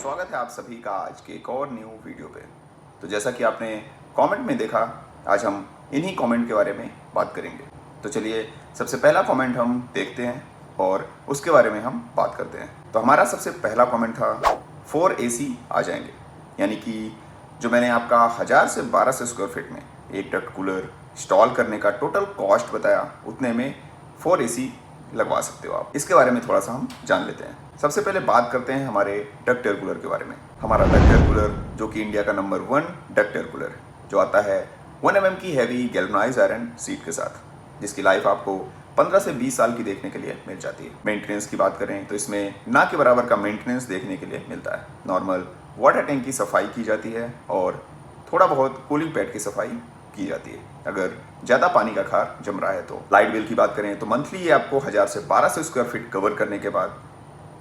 स्वागत है आप सभी का आज के एक और न्यू वीडियो पे। तो जैसा कि आपने कमेंट में देखा, आज हम इन्हीं कमेंट के बारे में बात करेंगे। तो चलिए सबसे पहला कमेंट हम देखते हैं और उसके बारे में हम बात करते हैं। तो हमारा सबसे पहला कमेंट था 4 AC आ जाएंगे, यानी कि जो मैंने आपका 1000 से 1200 स्क्वायर फीट में एक डक्ट कूलर इंस्टॉल करने का टोटल कॉस्ट बताया, उतने में 4 AC लगवा सकते हो आप। इसके बारे में थोड़ा सा हम जान लेते हैं। सबसे पहले बात करते हैं हमारे डक्ट एयर कूलर के बारे में। हमारा डक्ट एयर कूलर जो कि इंडिया का नंबर 1 डक्ट एयर कूलर है, जो आता है 1 mm की हैवी गैल्वनाइज्ड आयरन सीट के साथ, जिसकी लाइफ आपको 15 से 20 साल की देखने के लिए मिल जाती है। मेंटेनेंस की बात करें तो इसमें ना के बराबर का मेंटेनेंस देखने के लिए मिलता है। नॉर्मल वाटर टैंक की सफाई की जाती है और थोड़ा बहुत कूलिंग पैड की सफाई की जाती है अगर ज़्यादा पानी का खार जम रहा है तो। लाइट बिल की बात करें तो मंथली ये आपको 1000 से 1200 स्क्वायर फीट कवर करने के बाद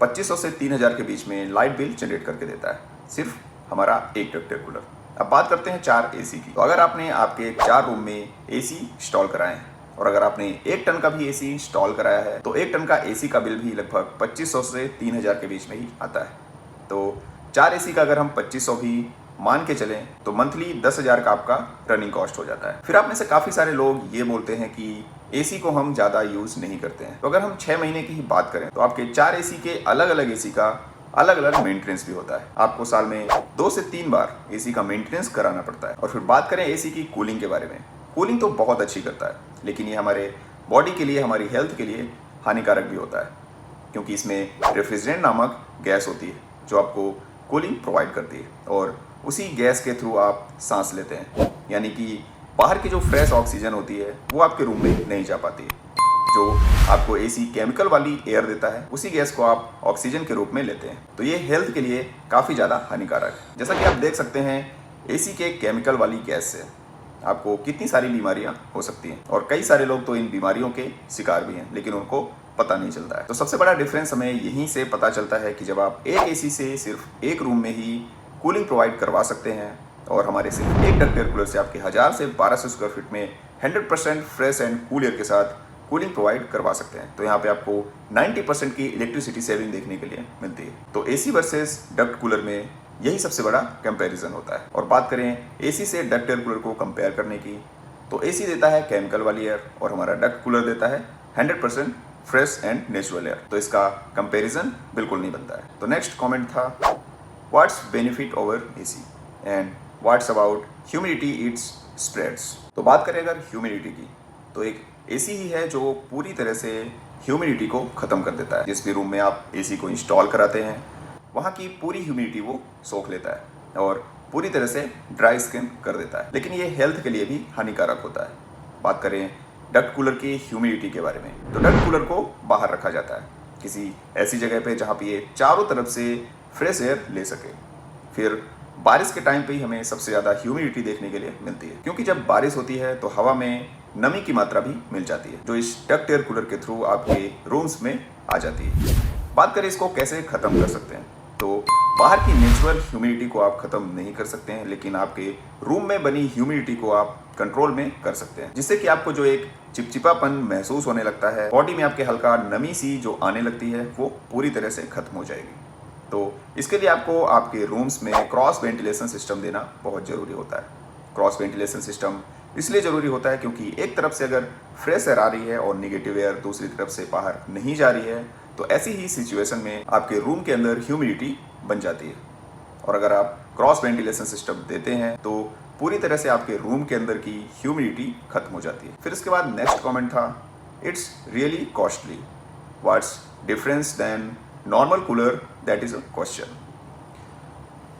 2500 से 3000 के बीच में लाइट बिल जनरेट करके देता है, सिर्फ हमारा एक डक्ट एयर कूलर। अब बात करते हैं 4 AC की। तो अगर आपने आपके 4 रूम में AC इंस्टॉल कराए हैं और अगर आपने 1 टन का भी AC इंस्टॉल कराया है तो 1 टन का AC का बिल भी लगभग 2500 से 3000 के बीच में ही आता है। तो 4 AC का अगर हम 2500 भी मान के चलें तो मंथली 10,000 का आपका रनिंग कॉस्ट हो जाता है। फिर आप में से काफ़ी सारे लोग ये बोलते हैं कि AC को हम ज़्यादा यूज़ नहीं करते हैं। तो अगर हम 6 महीने की ही बात करें तो आपके 4 AC के अलग अलग AC का अलग अलग मेंटेनेंस भी होता है। आपको साल में 2 से 3 बार AC का मेंटेनेंस कराना पड़ता है। और फिर बात करें AC की कूलिंग के बारे में, कूलिंग तो बहुत अच्छी करता है, लेकिन ये हमारे बॉडी के लिए, हमारी हेल्थ के लिए हानिकारक भी होता है, क्योंकि इसमें रेफ्रिजरेंट नामक गैस होती है जो आपको कूलिंग प्रोवाइड करती है और उसी गैस के थ्रू आप सांस लेते हैं, यानी कि बाहर की जो फ्रेश ऑक्सीजन होती है वो आपके रूम में नहीं जा पाती है। जो आपको AC केमिकल वाली एयर देता है, उसी गैस को आप ऑक्सीजन के रूप में लेते हैं। तो ये हेल्थ के लिए काफ़ी ज़्यादा हानिकारक है। जैसा कि आप देख सकते हैं, AC के केमिकल वाली गैस से आपको कितनी सारी बीमारियां हो सकती हैं और कई सारे लोग तो इन बीमारियों के शिकार भी हैं, लेकिन उनको पता नहीं चलता है। तो सबसे बड़ा डिफरेंस हमें यहीं से पता चलता है कि जब आप एक AC से सिर्फ एक रूम में ही कूलिंग प्रोवाइड करवा सकते हैं और हमारे सिर्फ एक डक्ट एयर कूलर से आपके 1000 से 1200 स्क्वायर फीट में 100% फ्रेश एंड कूल एयर के साथ कूलिंग प्रोवाइड करवा सकते हैं, तो यहाँ पे आपको 90% की इलेक्ट्रिसिटी सेविंग देखने के लिए मिलती है। तो AC वर्सेस डक्ट कूलर में यही सबसे बड़ा कंपैरिजन होता है। और बात करें AC से डक्ट एयर कूलर को कंपेयर करने की, तो AC देता है केमिकल वाली एयर और हमारा डक्ट कूलर देता है 100% फ्रेश एंड नेचुरल एयर। तो इसका कंपैरिजन बिल्कुल नहीं बनता है। तो नेक्स्ट कमेंट था, what's benefit over AC and what's about humidity it's spreads. तो बात करें अगर ह्यूमिडिटी की, तो एक AC ही है जो पूरी तरह से ह्यूमिडिटी को ख़त्म कर देता है। जिस भी रूम में आप AC को इंस्टॉल कराते हैं वहाँ की पूरी ह्यूमिडिटी वो सोख लेता है और पूरी तरह से ड्राई स्किन कर देता है, लेकिन ये हेल्थ के लिए भी हानिकारक होता है। बात करें डक्ट कूलर की ह्यूमिडिटी के बारे में, तो डक्ट कूलर को बाहर रखा जाता है किसी ऐसी जगह पे जहाँ पे ये चारों तरफ से फ्रेश एयर ले सके। फिर बारिश के टाइम पे ही हमें सबसे ज़्यादा ह्यूमिडिटी देखने के लिए मिलती है, क्योंकि जब बारिश होती है तो हवा में नमी की मात्रा भी मिल जाती है, जो इस डक्ट एयर कूलर के थ्रू आपके रूम्स में आ जाती है। बात करें इसको कैसे ख़त्म कर सकते हैं, तो बाहर की नेचुरल ह्यूमिडिटी को आप ख़त्म नहीं कर सकते हैं, लेकिन आपके रूम में बनी ह्यूमिडिटी को आप कंट्रोल में कर सकते हैं, जिससे कि आपको जो एक चिपचिपापन महसूस होने लगता है, बॉडी में आपके हल्का नमी सी जो आने लगती है, वो पूरी तरह से खत्म हो जाएगी। तो इसके लिए आपको आपके रूम्स में क्रॉस वेंटिलेशन सिस्टम देना बहुत ज़रूरी होता है। क्रॉस वेंटिलेशन सिस्टम इसलिए ज़रूरी होता है क्योंकि एक तरफ से अगर फ्रेश एयर आ रही है और निगेटिव एयर दूसरी तरफ से बाहर नहीं जा रही है, तो ऐसी ही सिचुएशन में आपके रूम के अंदर ह्यूमिडिटी बन जाती है। और अगर आप क्रॉस वेंटिलेशन सिस्टम देते हैं तो पूरी तरह से आपके रूम के अंदर की ह्यूमिडिटी खत्म हो जाती है। फिर इसके बाद नेक्स्ट कमेंट था, it's really costly, what's difference than normal cooler, that is a question.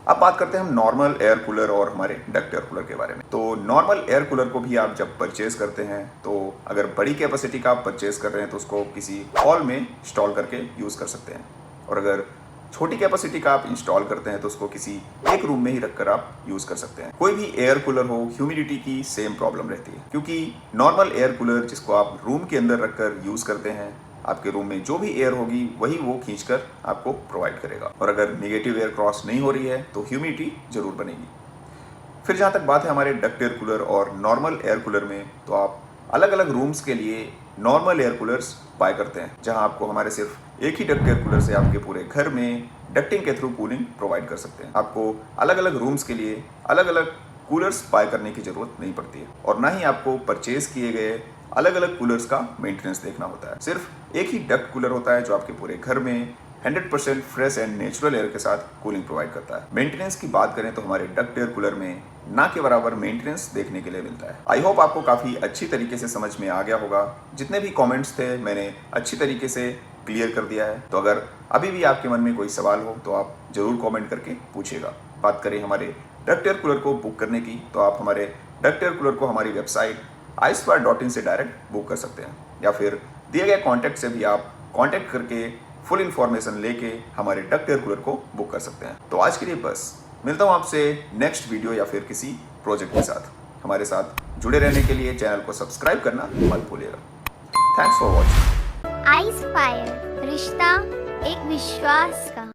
अब बात करते हैं हम नॉर्मल एयर कूलर और हमारे डक्ट एयर कूलर के बारे में। तो नॉर्मल एयर कूलर को भी आप जब परचेज करते हैं, तो अगर बड़ी कैपेसिटी का आप परचेज कर रहे हैं तो उसको किसी हॉल में इंस्टॉल करके यूज़ कर सकते हैं, और अगर छोटी कैपेसिटी का आप इंस्टॉल करते हैं तो उसको किसी एक रूम में ही रखकर आप यूज़ कर सकते हैं। कोई भी एयर कूलर हो, ह्यूमिडिटी की सेम प्रॉब्लम रहती है, क्योंकि नॉर्मल एयर कूलर जिसको आप रूम के अंदर रखकर यूज़ करते हैं, आपके रूम में जो भी एयर होगी वही वो खींचकर आपको प्रोवाइड करेगा, और अगर नेगेटिव एयर क्रॉस नहीं हो रही है तो ह्यूमिडिटी जरूर बनेगी। फिर जहाँ तक बात है हमारे डक्ट एयर कूलर और नॉर्मल एयर कूलर में, तो आप अलग अलग रूम्स के लिए नॉर्मल एयर कूलर्स बाय करते हैं, जहां आपको हमारे सिर्फ एक ही डक्ट एयर कूलर से आपके पूरे घर में डक्टिंग के थ्रू कूलिंग प्रोवाइड कर सकते हैं। आपको अलग अलग रूम्स के लिए अलग अलग कूलर्स बाय करने की जरूरत नहीं पड़ती है, और ना ही आपको परचेज किए गए अलग अलग कूलर्स का मेंटेनेंस देखना होता है। सिर्फ एक ही डक्ट कूलर होता है जो आपके पूरे घर में 100% फ्रेश एंड नेचुरल एयर के साथ कूलिंग प्रोवाइड करता है। मेंटेनेंस की बात करें तो हमारे डक्ट एयर कूलर में ना के बराबर मेंटेनेंस देखने के लिए मिलता है। आई होप आपको काफी अच्छी तरीके से समझ में आ गया होगा। जितने भी कमेंट्स थे मैंने अच्छी तरीके से क्लियर कर दिया है। तो अगर अभी भी आपके मन में कोई सवाल हो तो आप जरूर कमेंट करके पूछिएगा। बात करें हमारे डक्ट एयर कूलर को बुक करने की, तो आप हमारे डक्ट एयर कूलर को हमारी वेबसाइट iSpire.in से डायरेक्ट बुक कर सकते हैं, या फिर दिए गए कॉन्टैक्ट से भी आप कॉन्टैक्ट करके फुल इन्फॉर्मेशन लेके हमारे डक्ट एयर कूलर को बुक कर सकते हैं। तो आज के लिए बस, मिलता हूँ आपसे नेक्स्ट वीडियो या फिर किसी प्रोजेक्ट के साथ। हमारे साथ जुड़े रहने के लिए चैनल को सब्सक्राइब करना मत भूलिएगा। Thanks for watching. iSpire, रिश्ता एक विश्वास का।